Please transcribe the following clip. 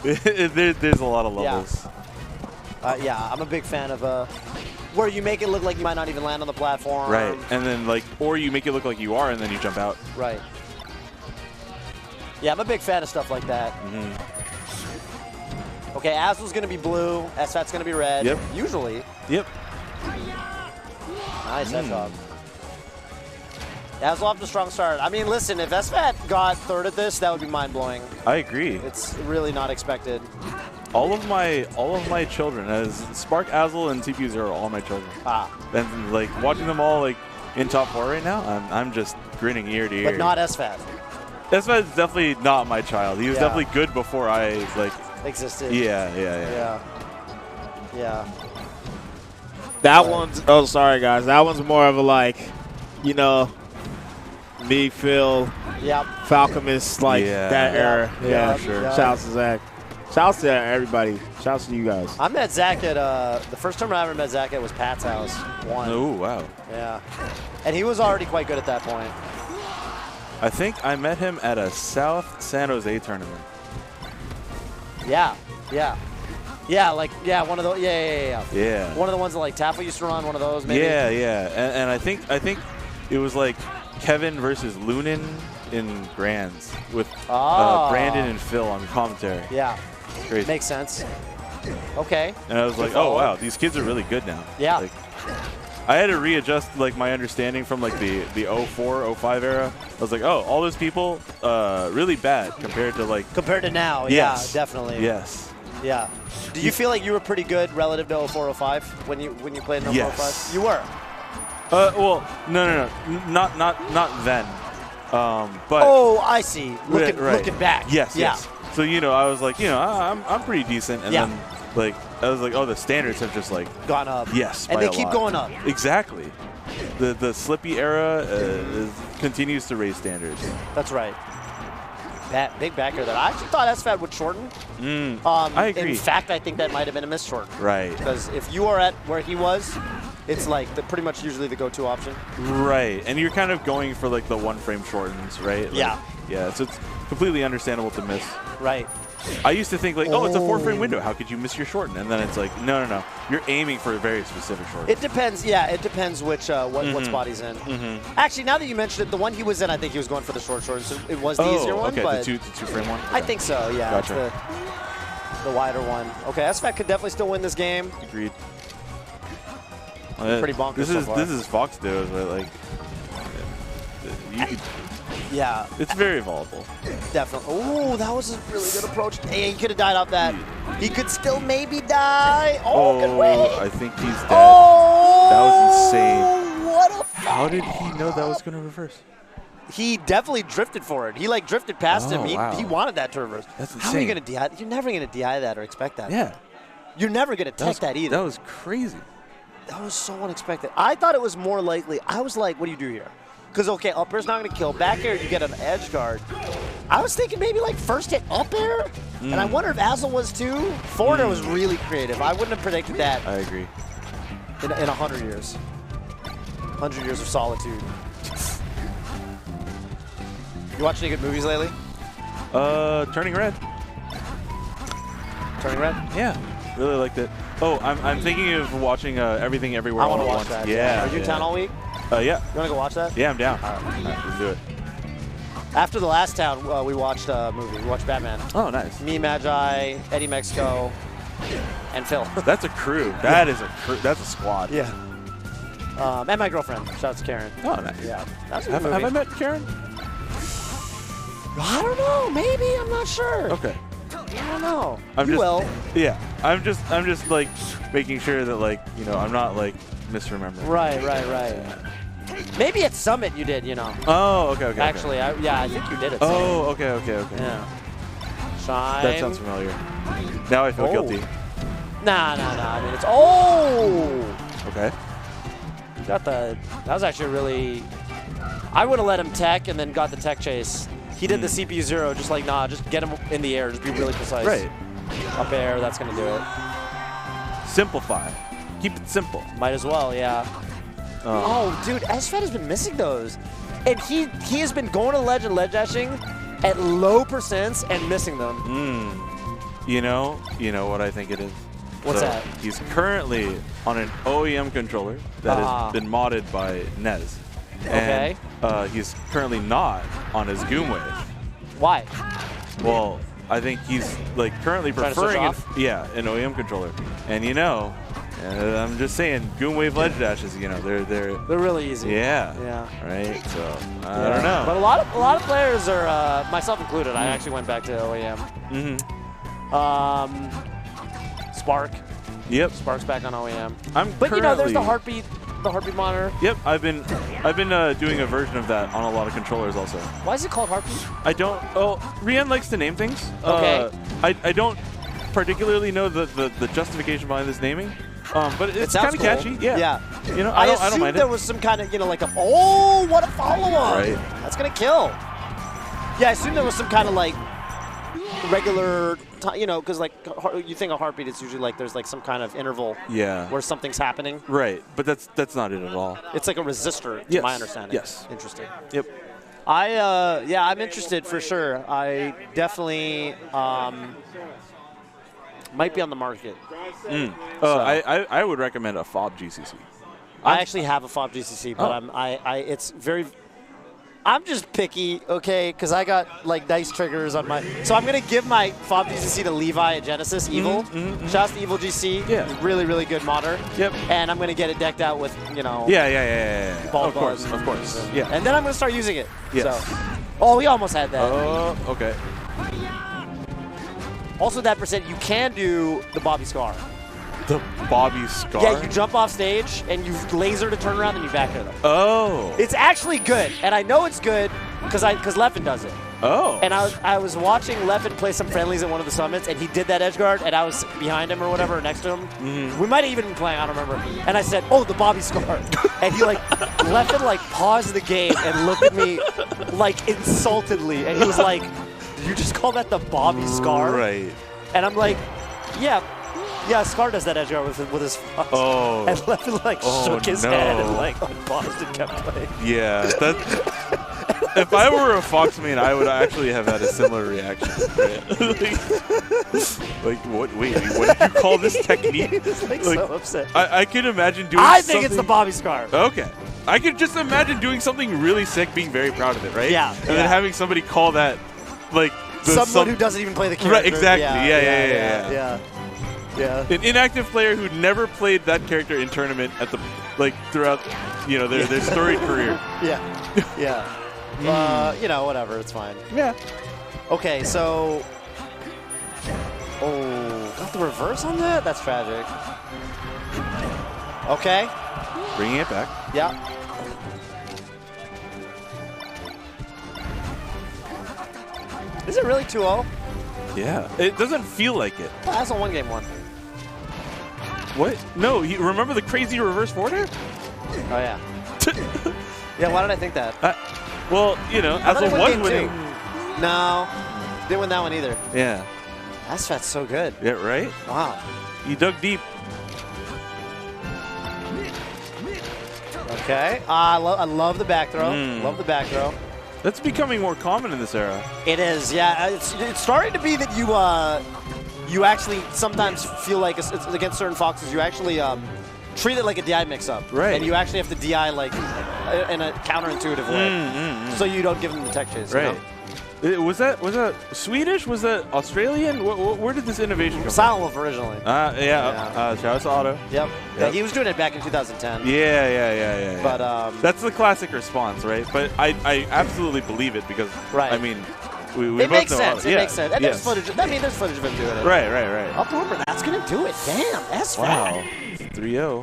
There's a lot of levels. Yeah, I'm a big fan of where you make it look like you might not even land on the platform. Right, and then like, or you make it look like you are, and then you jump out. Right. Yeah, I'm a big fan of stuff like that. Okay, Azel's going to be blue. SFAT's going to be red. Yep. Usually. Yep. Nice headshot. Azel off to a strong start. I mean, listen, if SFAT got third at this, that would be mind-blowing. I agree. It's really not expected. All of my children, as Spark, Azel, and CPU0 are all my children. And like watching them all like in top 4 right now, I'm just grinning ear to ear. But not SFAT. SFAT is definitely not my child. He was definitely good before I like existed. Yeah. That one's, oh, sorry guys, that one's more of a like, you know, me, Phil, Falcomus, like that era. Yeah, sure. Shouts to Zach. Shouts to everybody. Shouts to you guys. I met Zach at, the first time I ever met Zach at was Pat's house. Oh, wow. Yeah. And he was already quite good at that point. I think I met him at a South San Jose tournament. Yeah, one of those. Yeah. One of the ones that like Taffa used to run. One of those, maybe. Yeah. And I think it was like Kevin versus Lunin in Grands with Brandon and Phil on commentary. Yeah. Crazy. Makes sense. Okay. And I was like, oh wow, these kids are really good now. Yeah. Like, I had to readjust like my understanding from like the 04, 05 era. I was like, oh, all those people, really bad compared to like. Compared to now, yes. Yeah, definitely. Yes. Yeah. Do you feel like you were pretty good relative to 04, 05 when you played in 04, 05? You were. Well, no, not then. But. Oh, I see. Looking back. Yes. Yes. So I was like, I'm pretty decent, and then like I was like, oh, the standards have just like gone up. Yes, and they keep going up. Exactly. The Slippy era continues to raise standards. That's right. That big backer that I actually thought SFAT would shorten. I agree. In fact, I think that might have been a miss shorten. Right. Because if you are at where he was, it's like pretty much usually the go-to option. Right, and you're kind of going for like the one frame shortens, right? Like, yeah, so it's completely understandable to miss. Right. I used to think like, oh, it's a 4-frame window. How could you miss your shorten? And then it's like, no. You're aiming for a very specific shorten. It depends. Yeah, it depends which what spot he's in. Actually, now that you mentioned it, the one he was in, I think he was going for the shorten. So it was the easier one. Okay, but the two-frame one. Okay. I think so. Yeah, gotcha. The wider one. Okay, SFAT could definitely still win this game. Agreed. Pretty bonkers. This is Fox duos, but like, you could. Yeah. It's very volatile. Definitely. Oh, that was a really good approach. Hey, he could have died off that. He could still maybe die. Oh, good way. I think he's dead. Oh, that was insane. What a How did he know that was going to reverse? He definitely drifted for it. He like drifted past him. He wanted that to reverse. That's insane. How are you going to DI? You're never going to DI that or expect that. Yeah. You're never going to tech that either. That was crazy. That was so unexpected. I thought it was more likely. I was like, what do you do here? Because, okay, up air's not going to kill. Back air, you get an edge guard. I was thinking maybe like first hit up air. And I wonder if Azel was too. Forward air was really creative. I wouldn't have predicted that. I agree. In 100 years. 100 years of solitude. You watch any good movies lately? Turning Red. Turning Red? Yeah. Really liked it. Oh, I'm thinking of watching Everything Everywhere All at Once. I want to watch that. Yeah. Are you in town all week? Yeah. You want to go watch that? Yeah, I'm down. All right, let's do it. After the last town, we watched a movie. We watched Batman. Oh, nice. Me, Magi, Eddie Mexico, and Phil. That's a crew. That is a crew. That's a squad. Yeah. And my girlfriend. Shout out to Karen. Oh, nice. Yeah. That's have I met Karen? I don't know. Maybe. I'm not sure. Okay. I don't know. You will. Yeah. I'm just like making sure that like, I'm not like misremembering. Right. Maybe at Summit you did, Oh, okay. Actually, okay. I think you did at Summit. Oh, okay. Yeah. Shine. That sounds familiar. Now I feel guilty. Nah. I mean, it's Okay. You got that was actually really. I would have let him tech and then got the tech chase. He did the CPU0, just like, just get him in the air, just be really precise. Right. Up air, that's going to do it. Simplify. Keep it simple. Might as well, yeah. Oh, dude, SFAT has been missing those. And he has been going to ledge and ledge dashing at low percents and missing them. You know what I think it is? What's that? He's currently on an OEM controller that has been modded by Nez. Okay. And he's currently not on his Goomwave. Why? Well, I think he's like currently preferring an OEM controller. And I'm just saying, Goomwave ledge dashes, they're really easy. Yeah. Yeah. Right. So I don't know. But a lot of players are, myself included. I actually went back to OEM. Spark. Yep. Spark's back on OEM. But there's the heartbeat monitor. Yep. I've been doing a version of that on a lot of controllers also. Why is it called heartbeat? I don't. Oh, Rian likes to name things. Okay. I don't particularly know the justification behind this naming. But it's kind of catchy. Yeah. I don't mind it. There was some kind of, what a follow-on. Right. That's going to kill. Yeah, I assume there was some kind of, regular, because, you think a heartbeat, it's usually, there's, some kind of interval where something's happening. Right. But that's not it at all. It's like a resistor, to my understanding. Yes. Interesting. Yep. I'm interested for sure. I definitely might be on the market. I would recommend a FOB GCC. I actually have a FOB GCC, but I'm just picky, okay, because I got nice triggers on my. So I'm gonna give my FOB GCC to Levi at Genesis Evil. Shouts to Evil GC. Yeah. Really, really good modder. Yep. And I'm gonna get it decked out with Yeah. Ball of course. Yeah. And then I'm gonna start using it. Yes. So. We almost had that. Oh, okay. Also, that percent, you can do the Bobby Scar. The Bobby Scar? Yeah, you jump off stage, and you laser to turn around, and you back air them. Oh. It's actually good, and I know it's good because Leffen does it. Oh. And I was watching Leffen play some friendlies at one of the summits, and he did that edge guard, and I was behind him or whatever, next to him. We might have even been playing, I don't remember. And I said, oh, the Bobby Scar. And he, Leffen, paused the game and looked at me, insultedly. And he was like, did you just call that the Bobby Scar? Right. And I'm like, yeah, Scar does that edge guard with his fox. Oh. And Leffen, shook his head and, unpaused and kept playing. Yeah. If I were a Fox main, I would actually have had a similar reaction. Right? What? Wait, what did you call this technique? He's so upset. I could imagine doing I think it's the Bobby Scar. Okay. I could just imagine doing something really sick, being very proud of it, right? Yeah. And then having somebody call that, someone who doesn't even play the character. Right, exactly. Yeah. An inactive player who never played that character in tournament at the throughout their storied career. Yeah. Whatever, it's fine. Yeah. Okay, so got the reverse on that? That's tragic. Okay. Bringing it back. Yeah. Is it really 2-0? Yeah. It doesn't feel like it. Oh, that's a one-game one. What? No, remember the crazy reverse forward air? Oh, yeah. Yeah, why did I think that? Well, Azel was winning. No, didn't win that one either. Yeah. SFAT's so good. Yeah, right? Wow. You dug deep. Okay. I love the back throw. Love the back throw. That's becoming more common in this era. It is, yeah. It's starting to be that you actually sometimes feel like it's against certain Foxes, you actually treat it like a DI mix-up. Right. And you actually have to DI in a counterintuitive way. So you don't give them the tech chase. Right. Was that Swedish? Was that Australian? Where did this innovation come from? Silent Wolf originally. Shout out to Otto. Yep. Yeah, he was doing it back in 2010. Yeah. But that's the classic response, right? But I absolutely believe it because I mean, we it both makes know sense. It makes sense. And yes. there's footage. There's footage of him doing it. Right. Up over. That's gonna do it. Damn. SFAT. Wow. 3-0.